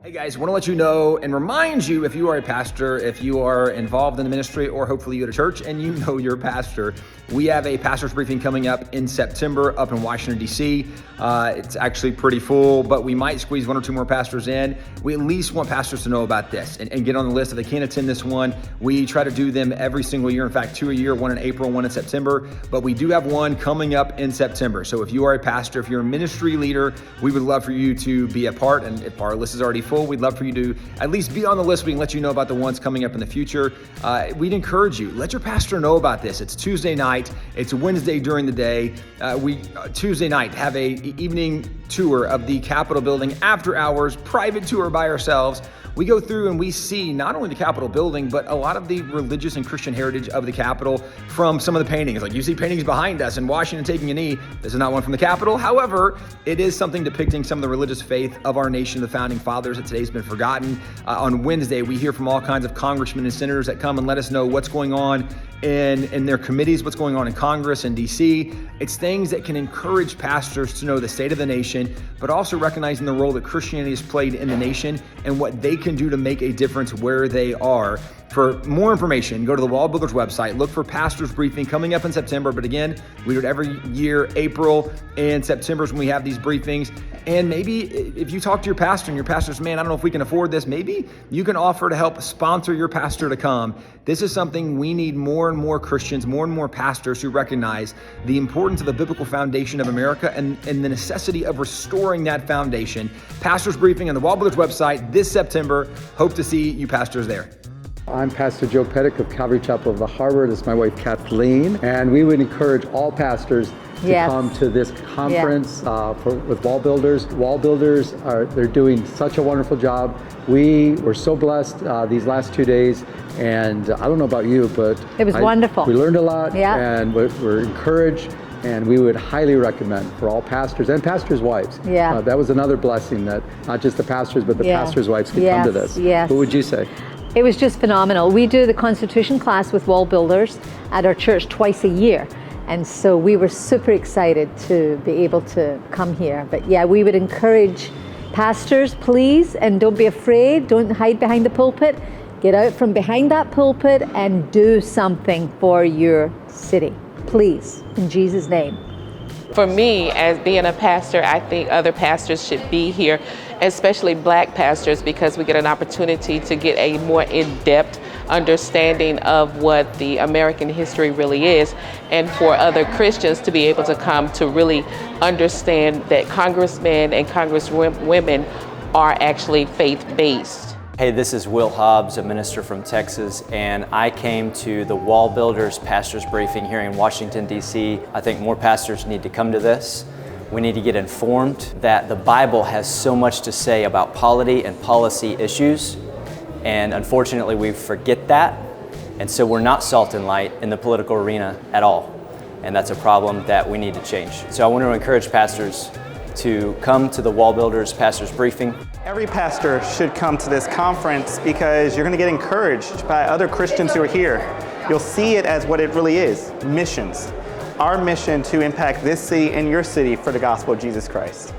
Hey guys, want to let you know and remind you, if you are a pastor, if you are involved in the ministry, or hopefully you go to church and you know your pastor, we have a pastor's briefing coming up in September up in Washington, D.C. It's actually pretty full, but we might squeeze one or two more pastors in. We at least want pastors to know about this and get on the list. If they can't attend this one, we try to do them every single year. In fact, 2 a year, one in April, one in September, but we do have one coming up in September. So if you are a pastor, if you're a ministry leader, we would love for you to be a part. And if our list is already full, we'd love for you to at least be on the list. We can let you know about the ones coming up in the future. We'd encourage you, let your pastor know about this. It's Tuesday night. It's Wednesday during the day. Tuesday night have a evening tour of the Capitol building, after hours, private tour by ourselves. We go through and we see not only the Capitol building, but a lot of the religious and Christian heritage of the Capitol from some of the paintings. Like you see paintings behind us in Washington taking a knee. This is not one from the Capitol. However, it is something depicting some of the religious faith of our nation, the founding fathers, that today's been forgotten. On Wednesday, we hear from all kinds of congressmen and senators that come and let us know what's going on in their committees, what's going on in Congress and DC. It's things that can encourage pastors to know the state of the nation, but also recognizing the role that Christianity has played in the nation and what they can do to make a difference where they are. For more information, go to the WallBuilders website, look for Pastor's Briefing coming up in September. But again, we do it every year. April and September is when we have these briefings. And maybe if you talk to your pastor and your pastor's, man, I don't know if we can afford this, maybe you can offer to help sponsor your pastor to come. This is something we need more and more Christians, more and more pastors who recognize the importance of the biblical foundation of America and the necessity of restoring that foundation. Pastor's Briefing on the WallBuilders website this September. Hope to see you pastors there. I'm Pastor Joe Pettick of Calvary Chapel of the Harbor. This is my wife Kathleen, and we would encourage all pastors to come to this conference with WallBuilders. WallBuilders they're doing such a wonderful job. We were so blessed these last 2 days, and I don't know about you, but it was wonderful. We learned a lot, and we're encouraged. And we would highly recommend for all pastors and pastors' wives. That was another blessing, that not just the pastors, but the pastors' wives could come to this. What would you say? It was just phenomenal. We do the Constitution class with WallBuilders at our church twice a year. And so we were super excited to be able to come here. But yeah, we would encourage pastors, please, and don't be afraid. Don't hide behind the pulpit. Get out from behind that pulpit and do something for your city. Please, in Jesus' name. For me, as being a pastor, I think other pastors should be here, especially Black pastors, because we get an opportunity to get a more in-depth understanding of what the American history really is, and for other Christians to be able to come to really understand that congressmen and congresswomen are actually faith-based. Hey, this is Will Hobbs, a minister from Texas, and I came to the WallBuilders Pastors Briefing here in Washington, D.C. I think more pastors need to come to this. We need to get informed that the Bible has so much to say about polity and policy issues, and unfortunately we forget that, and so we're not salt and light in the political arena at all, and that's a problem that we need to change. So I want to encourage pastors to come to the WallBuilders Pastors Briefing. Every pastor should come to this conference because you're going to get encouraged by other Christians who are here. You'll see it as what it really is, missions. Our mission to impact this city and your city for the gospel of Jesus Christ.